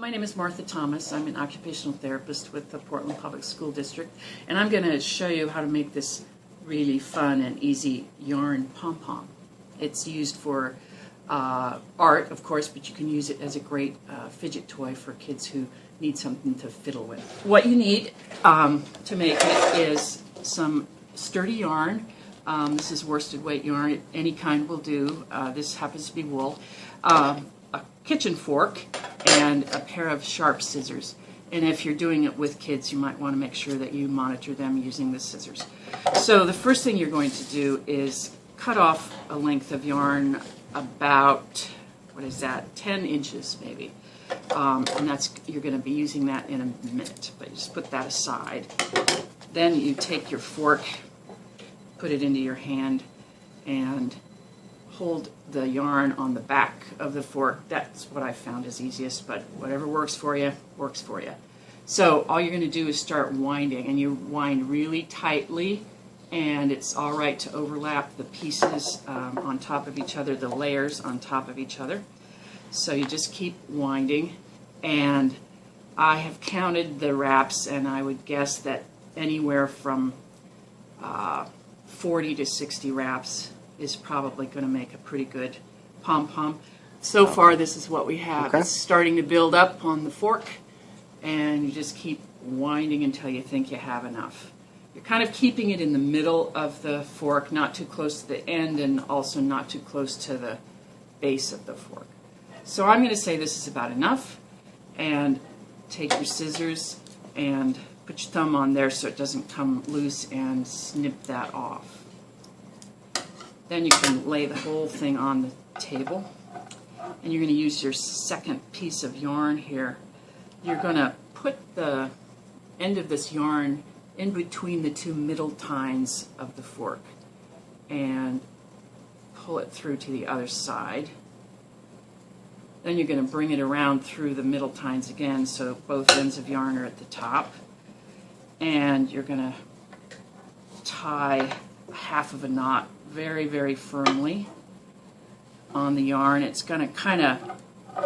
My name is Martha Thomas. I'm an occupational therapist with the Portland Public School District, and I'm going to show you how to make this really fun and easy yarn pom-pom. It's used for art, of course, but you can use it as a great fidget toy for kids who need something to fiddle with. What you need to make it is some sturdy yarn. This is worsted weight yarn. Any kind will do. This happens to be wool. A kitchen fork and a pair of sharp scissors. And if you're doing it with kids, you might want to make sure that you monitor them using the scissors. So the first thing you're going to do is cut off a length of yarn about, 10 inches maybe. And you're going to be using that in a minute, but just put that aside. Then you take your fork, put it into your hand, and hold the yarn on the back of the fork. That's what I found is easiest, but whatever works for you, works for you. So all you're going to do is start winding, and you wind really tightly, and it's all right to overlap the pieces on top of each other, the layers on top of each other. So you just keep winding, and I have counted the wraps, and I would guess that anywhere from 40 to 60 wraps is probably going to make a pretty good pom-pom. So far, this is what we have. Okay. It's starting to build up on the fork, and you just keep winding until you think you have enough. You're kind of keeping it in the middle of the fork, not too close to the end, and also not too close to the base of the fork. So I'm going to say this is about enough, and take your scissors and put your thumb on there so it doesn't come loose and snip that off. Then you can lay the whole thing on the table, and you're going to use your second piece of yarn here. You're going to put the end of this yarn in between the two middle tines of the fork and pull it through to the other side. Then you're going to bring it around through the middle tines again so both ends of yarn are at the top, and you're going to tie half of a knot very, very firmly on the yarn. It's going to kind of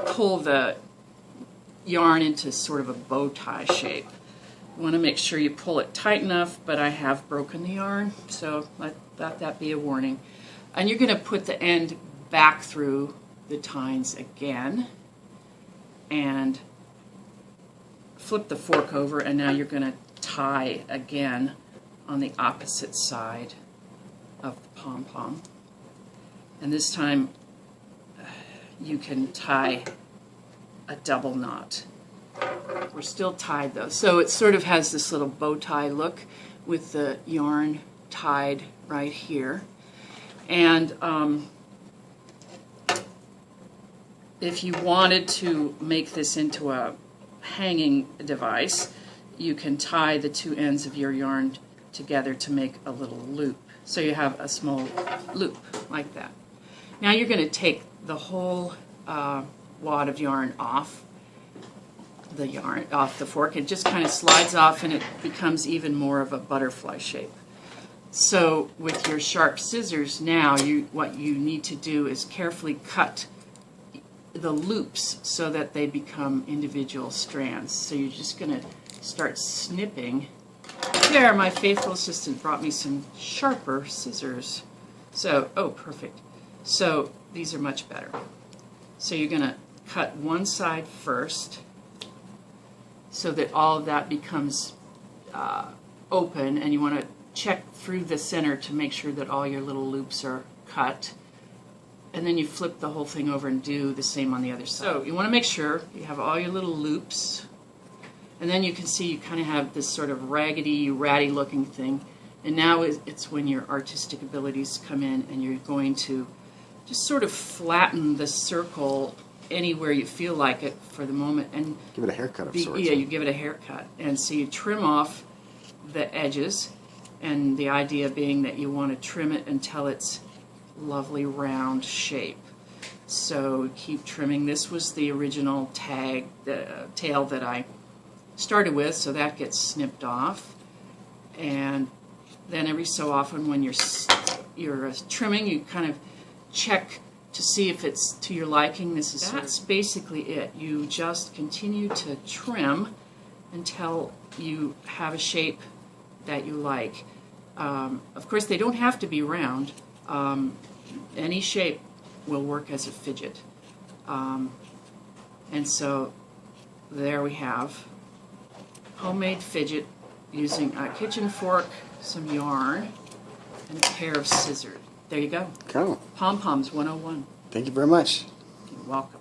pull the yarn into sort of a bow tie shape. You want to make sure you pull it tight enough, but I have broken the yarn, so let that be a warning. And you're going to put the end back through the tines again and flip the fork over, and now you're going to tie again on the opposite side of the pom-pom. And this time you can tie a double knot. We're still tied though, so it sort of has this little bow tie look with the yarn tied right here. And if you wanted to make this into a hanging device, you can tie the two ends of your yarn together to make a little loop. So you have a small loop like that. Now you're going to take the whole wad of yarn off the fork. It just kind of slides off, and it becomes even more of a butterfly shape. So with your sharp scissors now, what you need to do is carefully cut the loops so that they become individual strands. So you're just going to start snipping. There, my faithful assistant brought me some sharper scissors. So, oh, perfect. So these are much better. So you're going to cut one side first so that all of that becomes open, and you want to check through the center to make sure that all your little loops are cut. And then you flip the whole thing over and do the same on the other side. So you want to make sure you have all your little loops. And then you can see you kind of have this sort of raggedy, ratty looking thing. And now it's when your artistic abilities come in, and you're going to just sort of flatten the circle anywhere you feel like it for the moment. And give it a haircut of sorts. Yeah, you give it a haircut. And so you trim off the edges, and the idea being that you want to trim it until it's lovely round shape. So keep trimming. This was the original tail that I started with, so that gets snipped off. And then every so often when you're trimming, you kind of check to see if it's to your liking. That's basically it. You just continue to trim until you have a shape that you like. Of course, they don't have to be round. Any shape will work as a fidget. And so there we have homemade fidget using a kitchen fork, some yarn, and a pair of scissors. There you go. Cool. Pom-Poms 101. Thank you very much. You're welcome.